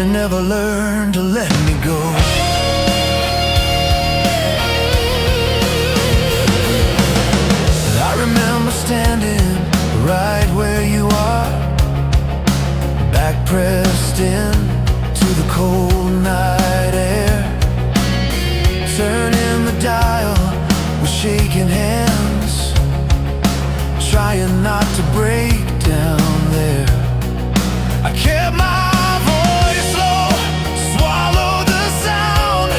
they never learned to let me go. I remember standing right where you are, back pressed in to the cold night air, turning the dial with shaking hands, trying not to break down there. I kept my voice low, swallowed the sound,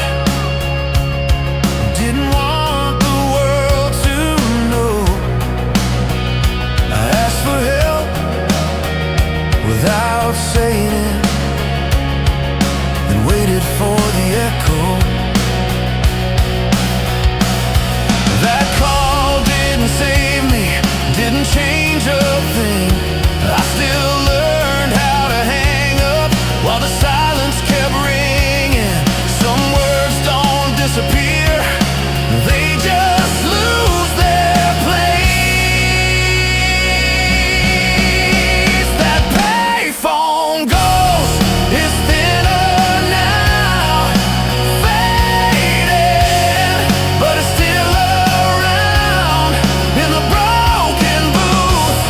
didn't want the world to know. I asked for help without saying it, then waited for the echo. That call didn't save me, didn't change a thing. I still learned how to hang up while the silence kept ringing. Some words don't disappear, they just lose their place. That payphone ghost is thinner now, fading, but it's still around. In the broken booth,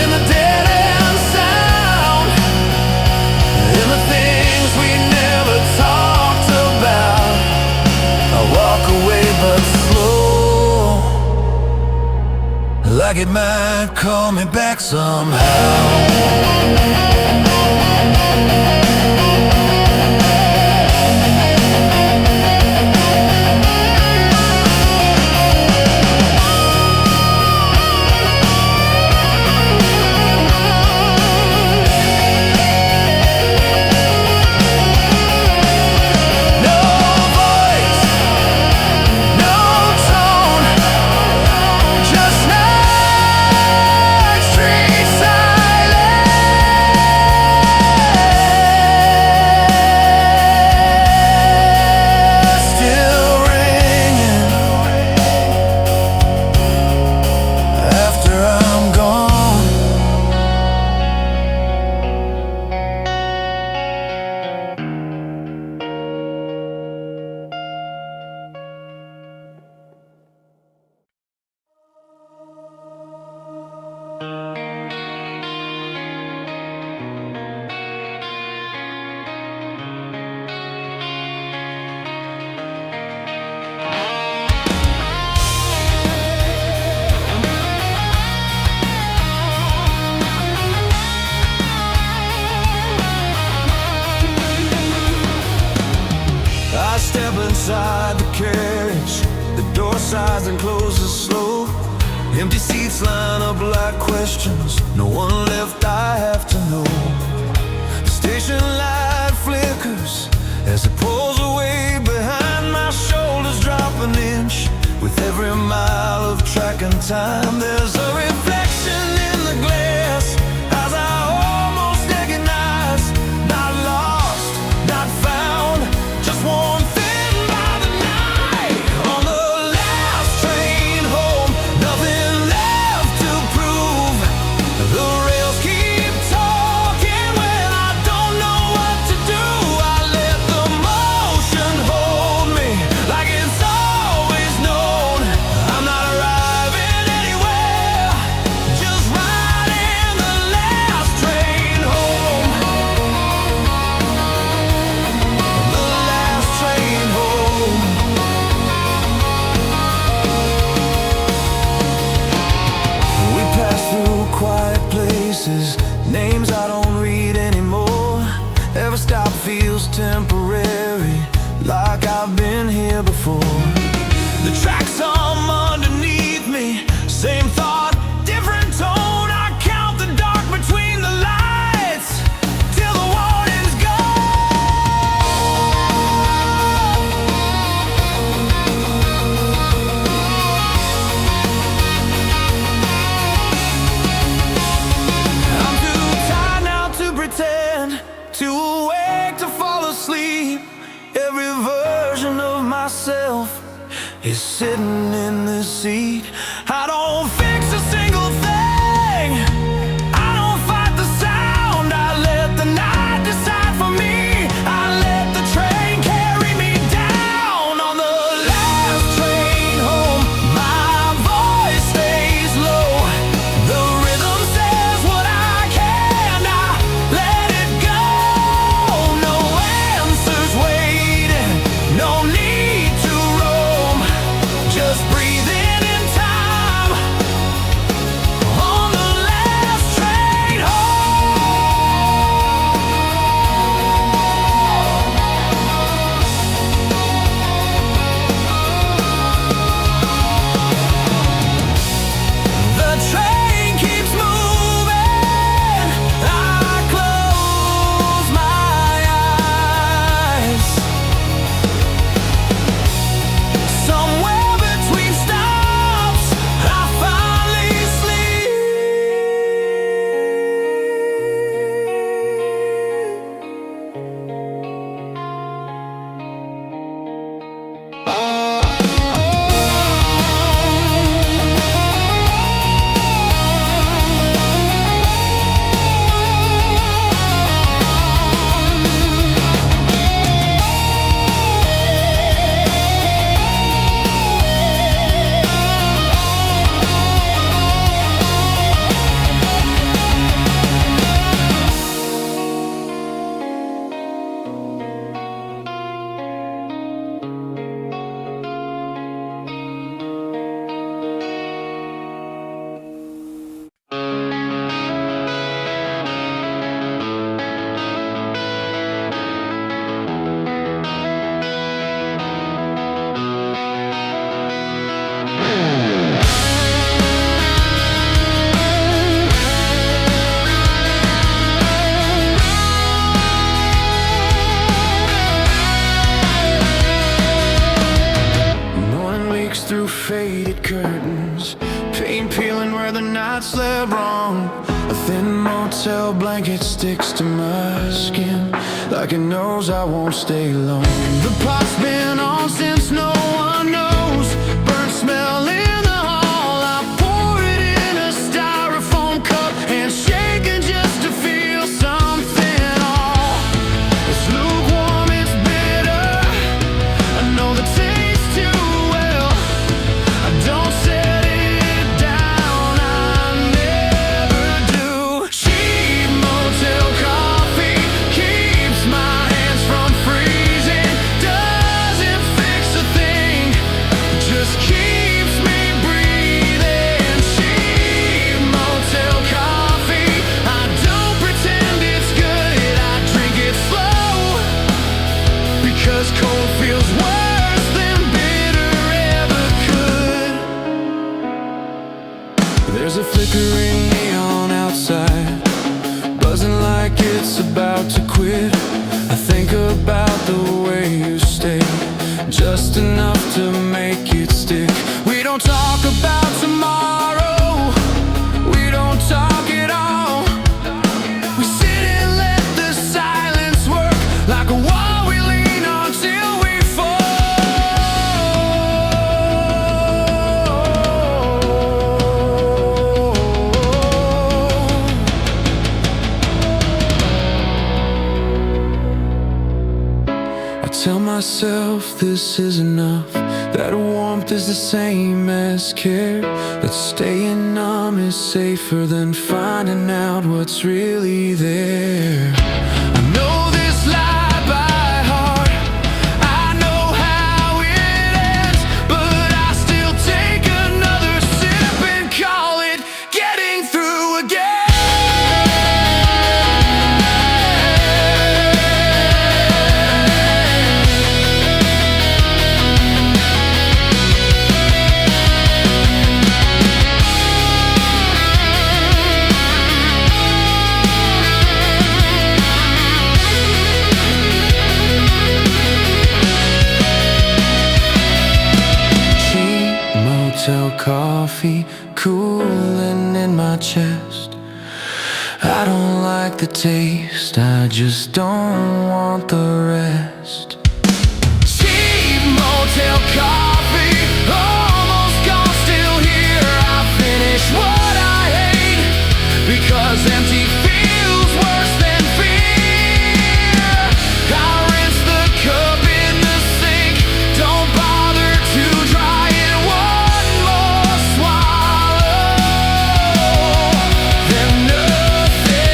in the dead end sound, in the things we never talked about. I walk away but slow, like it might call me back somehow. No voice, no tone, just night street silence, still ringing after I'm gone. I step inside the carriage, the door sighs and closes slow. Empty seats line up like questions, no one left I have to know. The station light flickers as it pulls away behind my shoulders, drop an inch with every mile of track and time. There's a reflection in the glass as I almost recognize, not lost, not found, just worn thin by the night. On the last train home, nothing left to prove. The rails keep talking when I don't know what to do. I let the motion hold me like it's always known. I'm not arriving anywhere, just riding the last train home. The last train home. We pass through quiet places, names I don't read anymore. Every stop feels temporary, like I've been here before. The tracks hum underneath me, same thought, different tone. I count the dark between the lights till the warning's gone. I'm too tired now to pretend, too awake to fall asleep. Every version of myself is sitting in this seat. I don't fix a single thing, I don't fight the sound. I let the night decide for me. burns, pain peeling where the nights led wrong. A thin motel blanket sticks to my skin, like it knows I won't stay long. The pot's been on since no one knows, burnt smell in the hall. I pour it in a styrofoam cup and shake it just to feel something off. It's lukewarm, it's bitter, I know the taste too well. I don't set it down, I never do. Cheap motel coffee keeps my hands from freezing, doesn't fix a thing, just keeps me breathing. Cheap motel coffee, I don't pretend it's good, I drink it slow, because cold feels worse than bitter ever could. There's a flickering neon outside, buzzing like it's about to quit. I think about the way you stay, just enough to make it stick. We don't talk about tomorrow, we don't talk at all. We sit and let the silence work, like a wall we lean on till we I tell myself this is enough, that warmth is the same as care, that staying numb is safer than finding out what's really there. I know this lie by heart, I know how it ends, but I still take another sip and call it getting through again. Coffee cooling in my chest, I don't like the taste, I just don't want the rest. Cheap motel coffee, almost gone, still here. I finish what I hate, because empty feels worse than fear. I rinse the cup in the sink, don't bother to dry it. One more swallow, then nothing.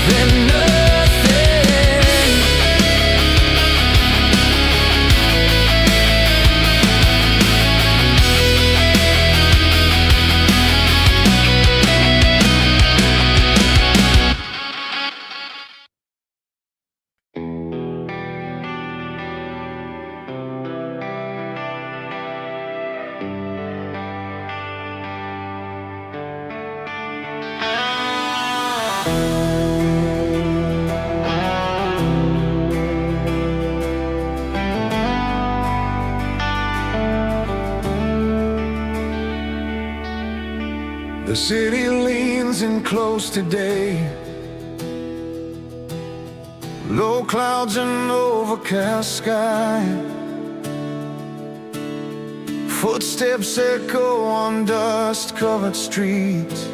Then nothing. The city leans in close today, low clouds and overcast sky. Footsteps echo on dust-covered streets,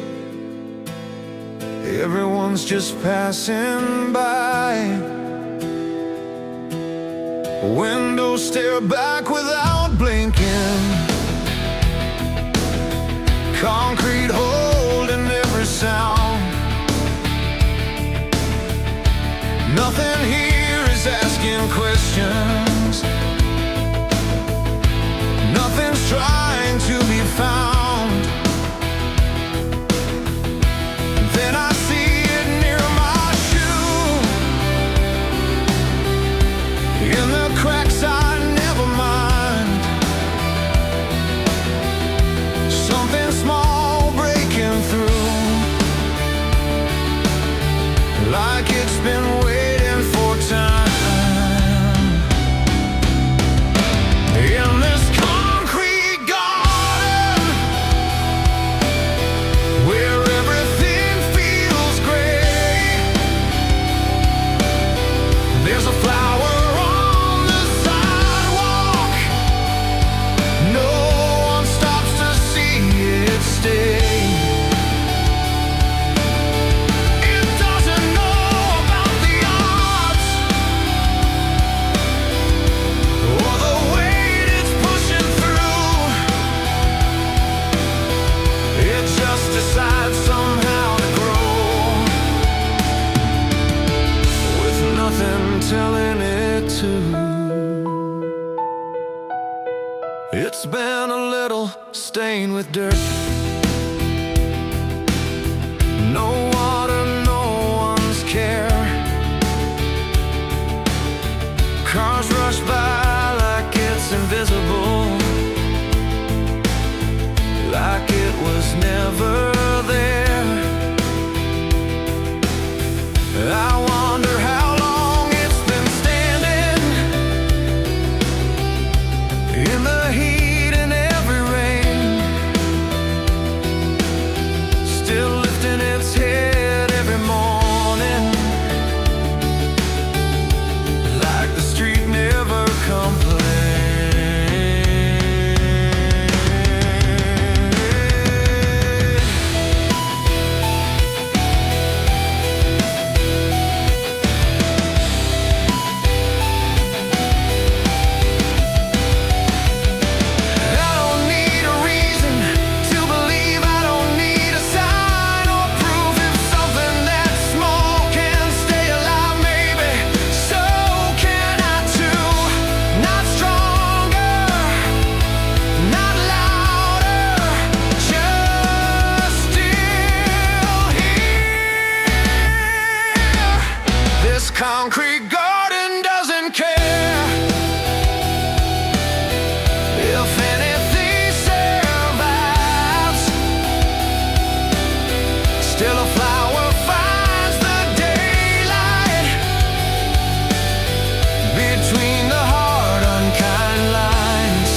everyone's just passing by. Windows stare back without blinking, concrete holding every sound. Nothing here is asking questions, nothing's trying to be found. Then I see it near my shoe, in the cracks I never mind. Something small breaking through, like it's been waiting for time. In this concrete garden where everything feels gray, there's a flower on the sidewalk. No one stops to see it stay. Decide somehow to grow with nothing telling it to. It's been a little stained with dirt. No water, no one's care. Cars rush by like it's invisible, like it was never there. I wonder how long it's been standing in the heat and every rain, still lifting its head every morning, like the street never complained. Concrete garden doesn't care if anything survives. Still a flower finds the daylight between the hard, unkind lines.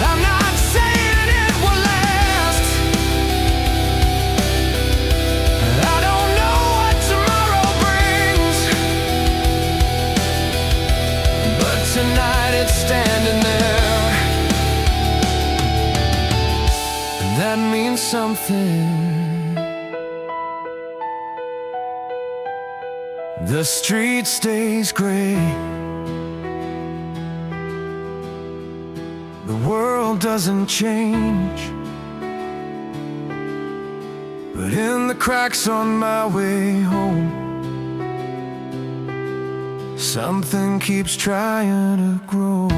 I'm not saying it will last. I don't know what tomorrow brings, but tonight it's standing there, and that means something. The street stays gray, the world doesn't change, but in the cracks on my way home, something keeps trying to grow.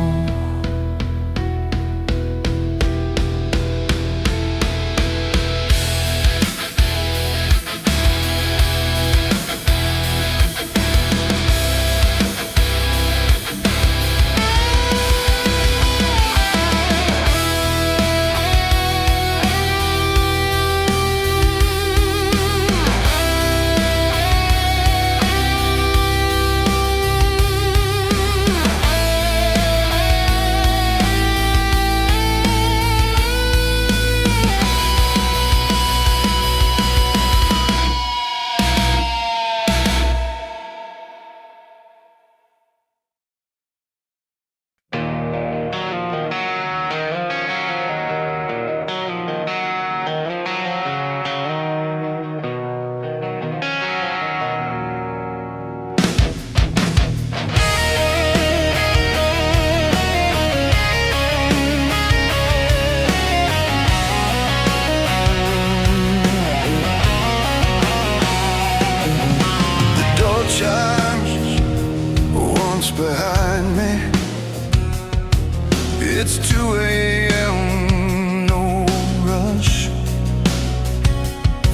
It's 2 a.m., no rush.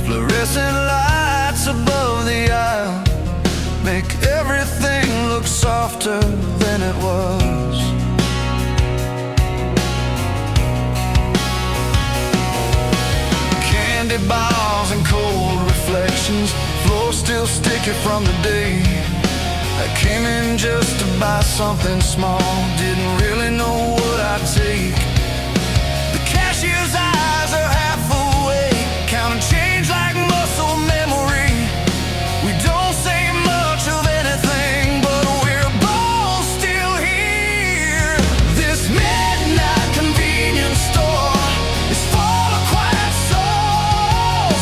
Fluorescent lights above the aisle make everything look softer than it was. Candy bars and cold reflections reflections, floor still sticky from the day. I came in just to buy something small, didn't really know what I'd take. The cashier's eyes are half awake, counting change like muscle memory. We don't say much of anything, but we're both still here. This midnight convenience store is full of quiet souls,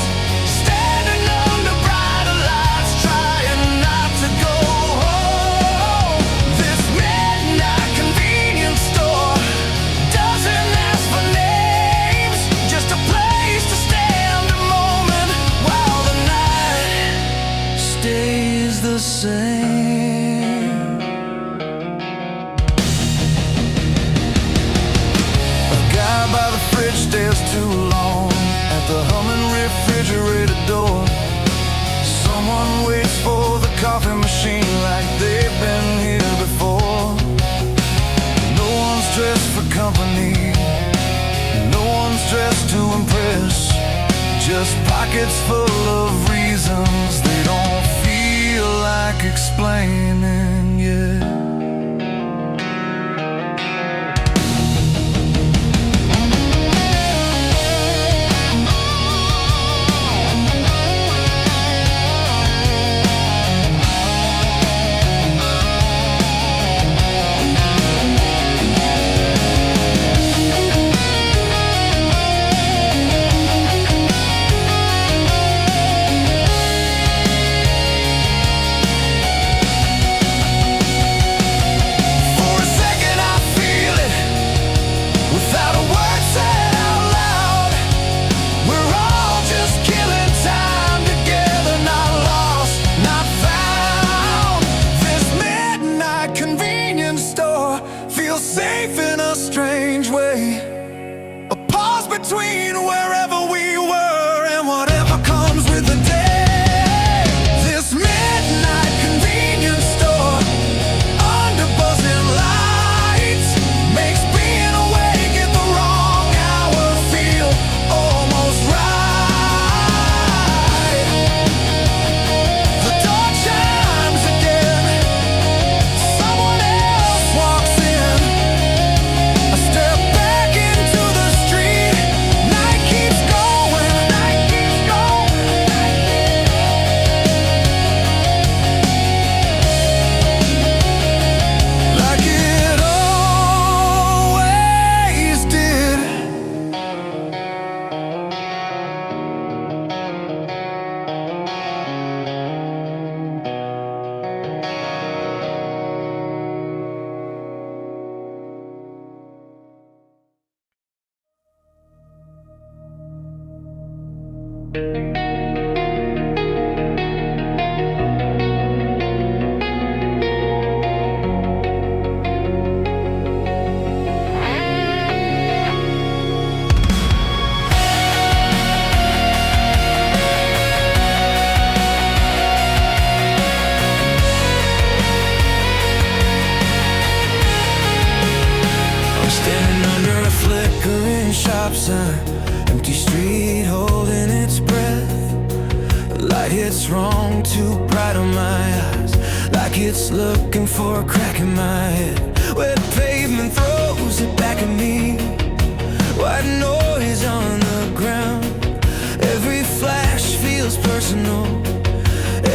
standing under brighter lights, trying not to go home. This midnight convenience store doesn't ask for names, just a place to stand a moment while the night stays the same. A guy by the fridge stares too long at the humming refrigerator door. Someone waits for the coffee machine like they've been here before. No one's dressed for company, no one's dressed to impress, just pockets full of reasons they don't feel like explaining yet. Safe in a strange way, a pause between wherever we were and whatever comes with the day. This midnight convenience store under buzzing lights makes being awake at the wrong hour feel almost right. The door chimes again, someone else walks in. Standing under a flickering shop sign, empty street holding its breath. The light hits wrong, too bright on my eyes, like it's looking for a crack in my head. Where the pavement throws it back at me, white noise on the ground. Every flash feels personal,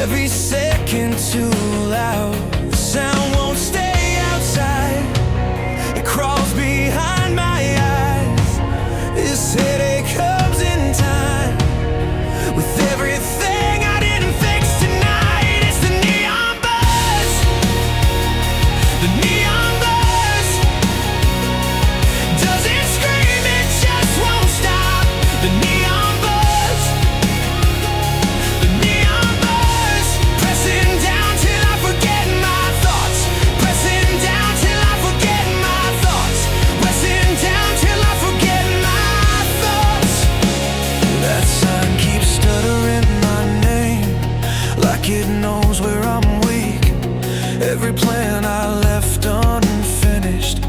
every second too loud. The sound won't stay outside, it crawls behind my eyes. This headache comes in time with everything I didn't fix tonight. It's the neon buzz, the neon buzz doesn't scream, it just won't stop. The neon buzz, the neon buzz, pressing down till I forget my thoughts, pressing down till I forget my thoughts, pressing down till I forget my thoughts. That sign keeps stuttering my name, like it knows where I'm weak. Every plan I left unfinished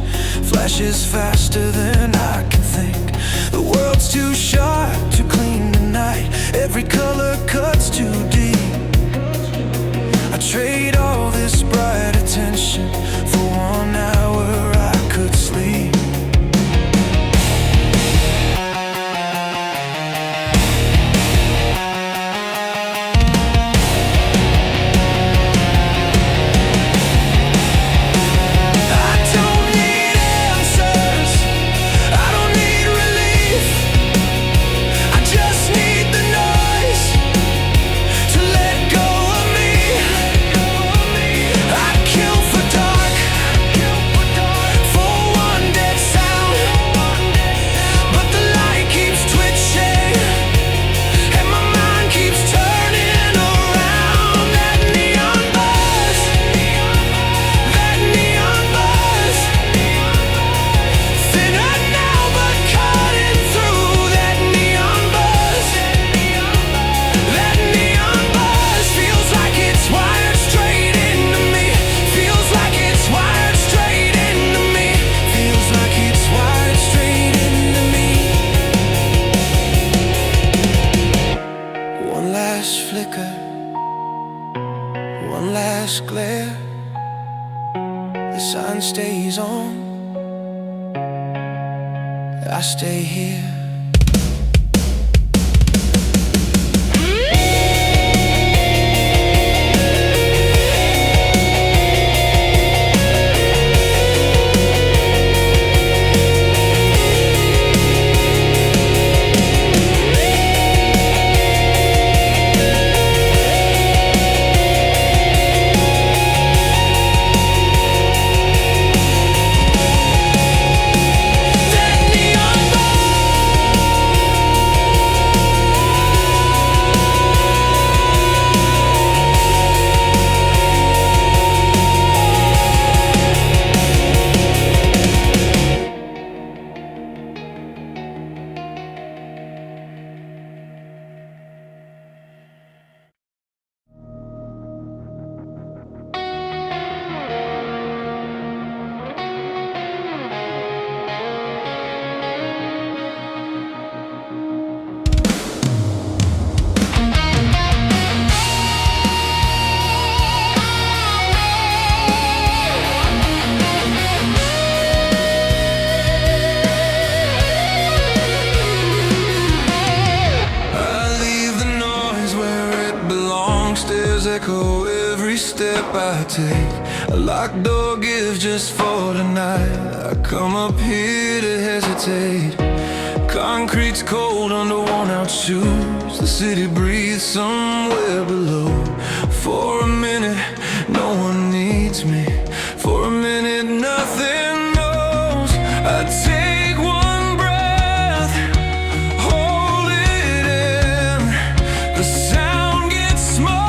flashes faster than I can think. The world's too sharp to clean tonight, every color cuts too deep. One last flicker, one last glare. The sun stays on, I stay here. Echo every step I take. A locked door gives just for tonight. I come up here to hesitate. Concrete's cold under worn out shoes. The city breathes somewhere below. For a minute, no one needs me. For a minute, nothing knows. I take one breath, hold it in. The sound gets small.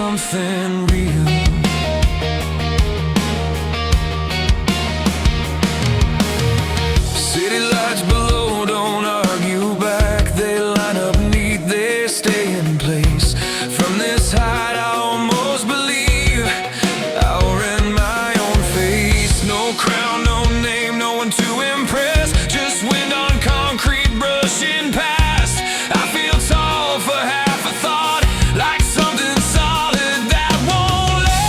Something real. City lights below don't argue back. They line up neat, they stay in place. From this height I almost believe I'll rent my own face. No crown, no name, no one to impress. Just wind on concrete brushing past. I feel tall for half a thought, like something solid that won't last.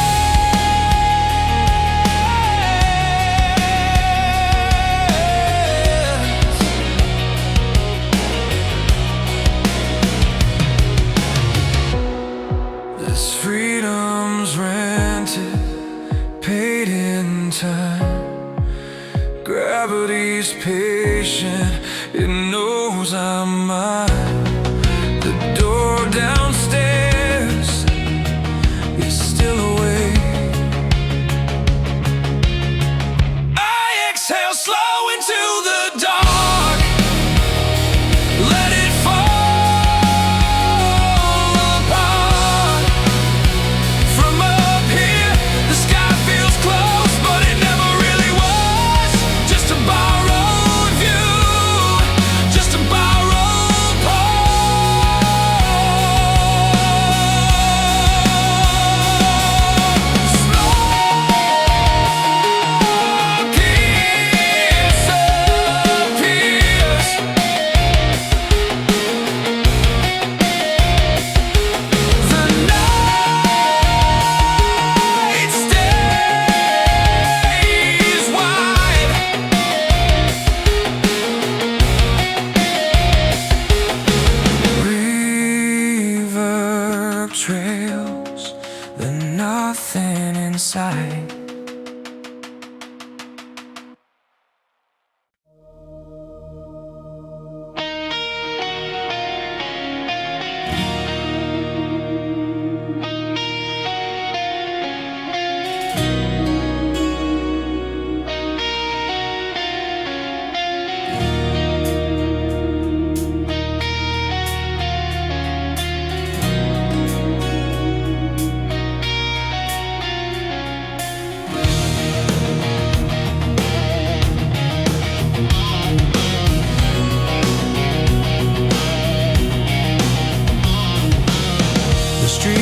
This freedom's rented, paid in time. Gravity's patient, it knows I'm mine. The door downstairs is still awake. I exhale slow into the dark. Let it fall apart. From up here, the sky feels close, but it never really was. Just a borrowed view, just a borrowed trails, then nothing inside.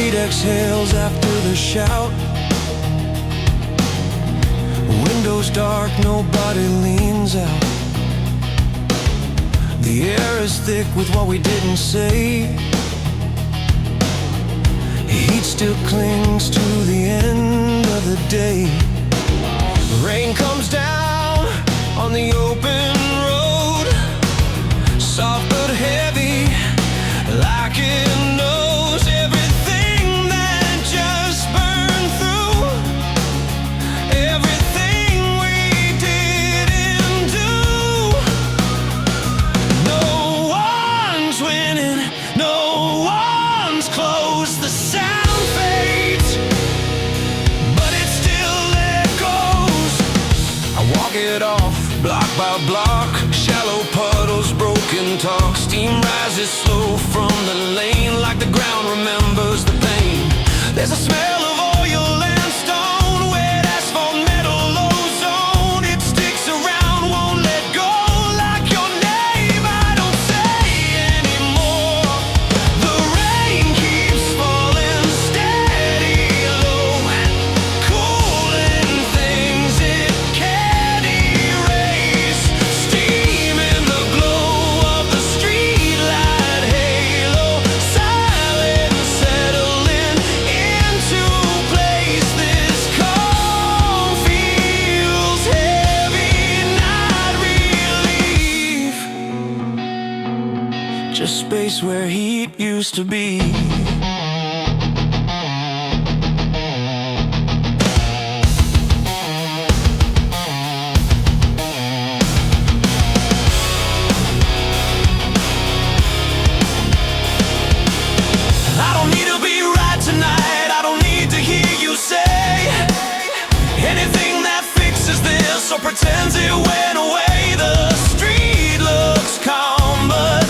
street exhales after the shout. Windows dark, nobody leans out. The air is thick with what we didn't say. Heat still clings to the end of the day. Rain comes down on the open road, soft but heavy, like it knows everything that just burned through, everything we didn't do. No one's winning, no one's close. The sound fades, but it still echoes. I walk it off, block by block, shallow puddles, broken talk. Steam rises slow from the lane, like the ground remembers the pain. There's a smell of oil and stone, wet asphalt, metal ozone. It sticks around, won't let go, like your name I don't say anymore. The rain keeps falling steady low, cooling things it can't erase. Steam in the glow of the streetlight halo, silence settling into place. This calm feels heavy, not relief, just space where heat used to be. I don't need to be right tonight, I don't need to hear you say anything that fixes this or pretends it went away. The street looks calm, but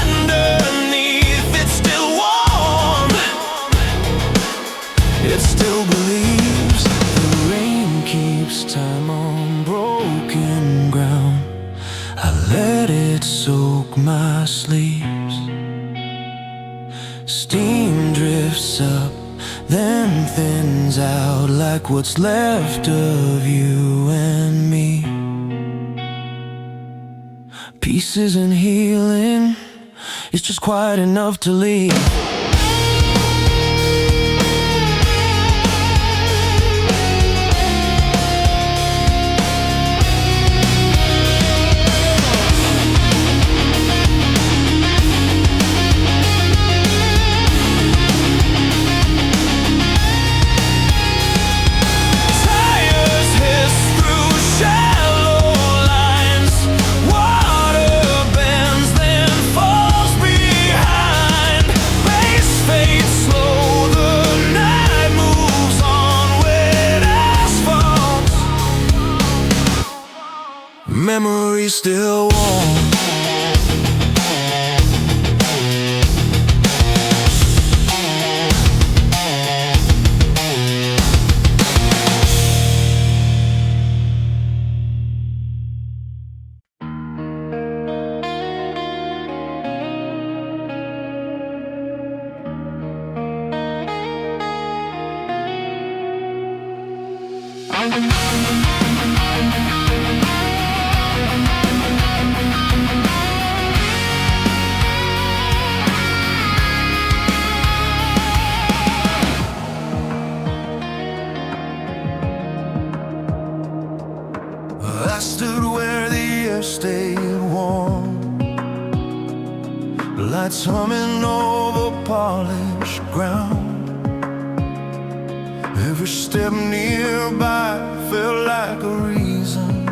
underneath it's still warm. It still believes. The rain keeps time on broken ground. I let it soak my sleeves. Steam drifts up, then thins out, like what's left of you and me. Peace isn't healing, it's just quiet enough to leave. Tires hiss through shallow lines, water bends then falls behind. Pace fades slow, the night moves on, wet asphalt, memory still warm. I stood where the air stayed warm, lights humming over polished ground. Every step nearby felt like a reason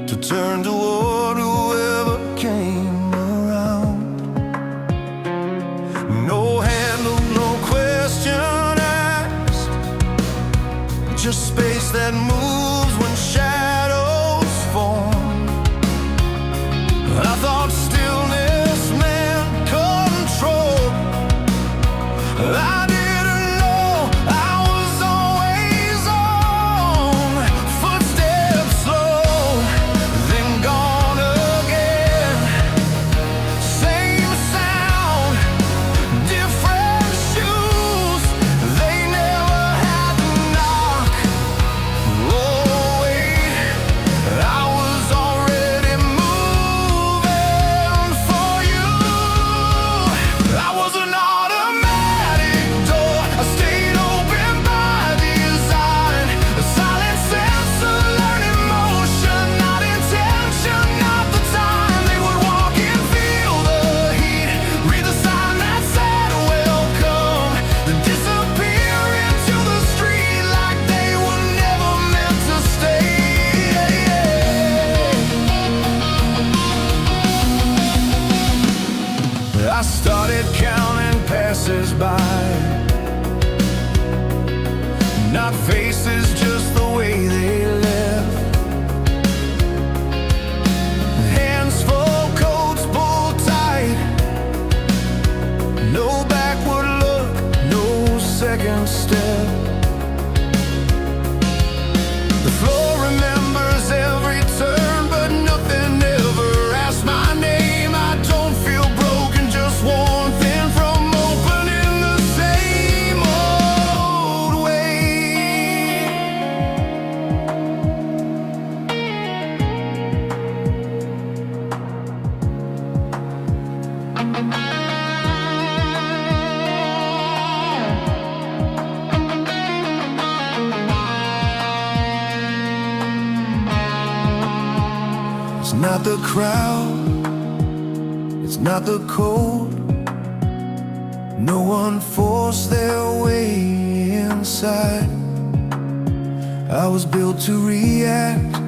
to turn toward whoever came around. No handle, no question asked, just space that moves when shadows form. I thought stillness meant control. I didn't know I was always on. Footsteps slow, then gone again. Same sound, different shoes. got faces just the way they left. Hands full, coats pulled tight. No backward look, no second step. The floor remembers every turn, but nothing ever asks my name. I don't feel broken, just worn thin from opening the same old way. It's not the crowd, it's not the cold. No one forced their way inside. I was built to react,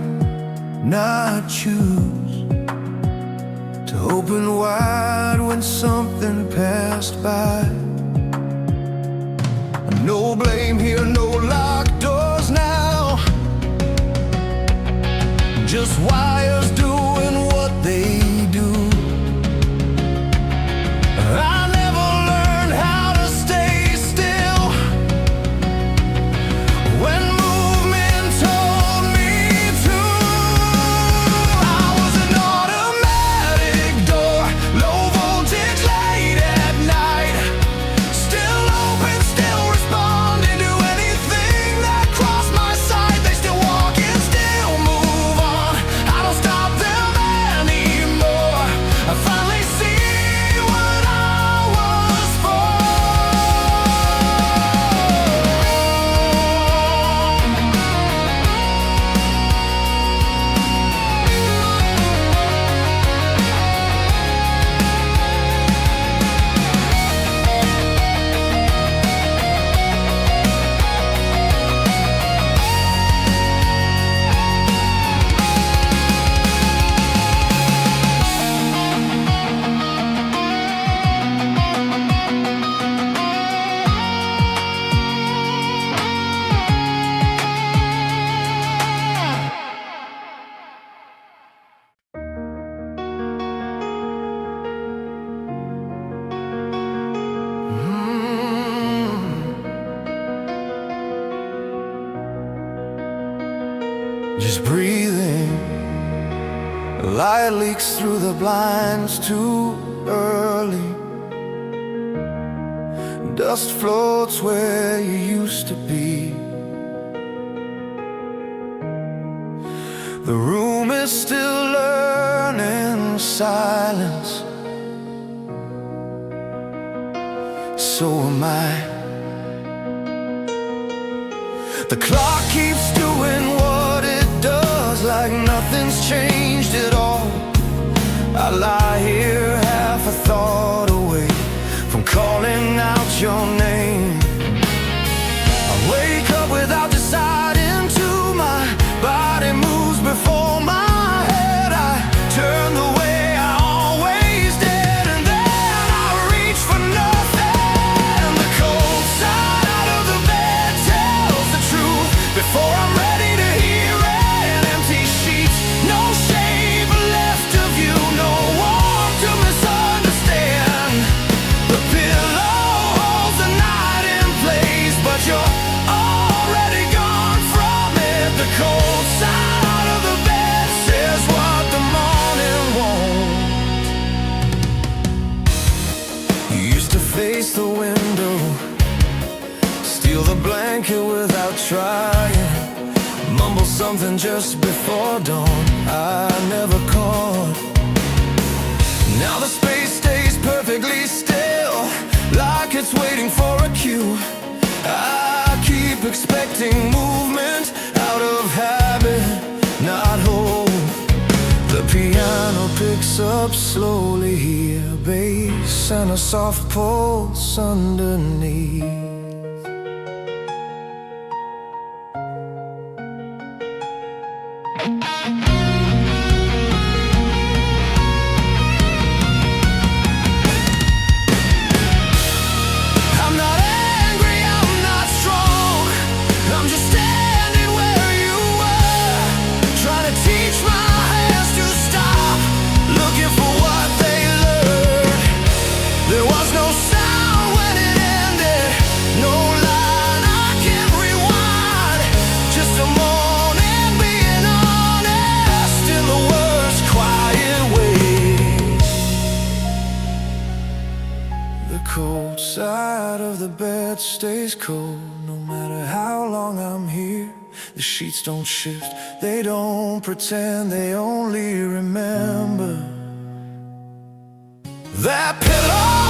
not choose. To open wide when something passed by. No blame here, no locked doors now. Just wires doing what they do. I never learned how to stay still when movement told me to. I was an automatic door, low voltage late at night. Still open, still responding to anything that crossed my sight. They still walk and still move on. I don't stop them anymore. I finally see what I was for. Just breathing. Light leaks through the blinds too early. Dust floats where you used to be. The room is still learning silence. So am I. The clock keeps doing what it does, like nothing's changed at all. I lie here half a thought away from calling out your name. I wake up without deciding to. My body moves before my head. I turn the way I always did, and then I reach for nothing. The cold side of the bed tells the truth before I'm ready to hear it. Empty sheets, no shape left of you, no warmth to misunderstand. The pillow holds the night in place, but you're already gone from it. The cold side of the bed says what the morning won't. You used to face the window, steal the blanket without trying, mumble something just before dawn I never caught. Now the space stays perfectly still, like it's waiting for a cue. I keep expecting movement out of habit, not hope. The piano picks up slowly here, bass and a soft pulse underneath. I'm not angry, I'm not strong, I'm just cold. No matter how long I'm here, the sheets don't shift, they don't pretend, they only remember that pillow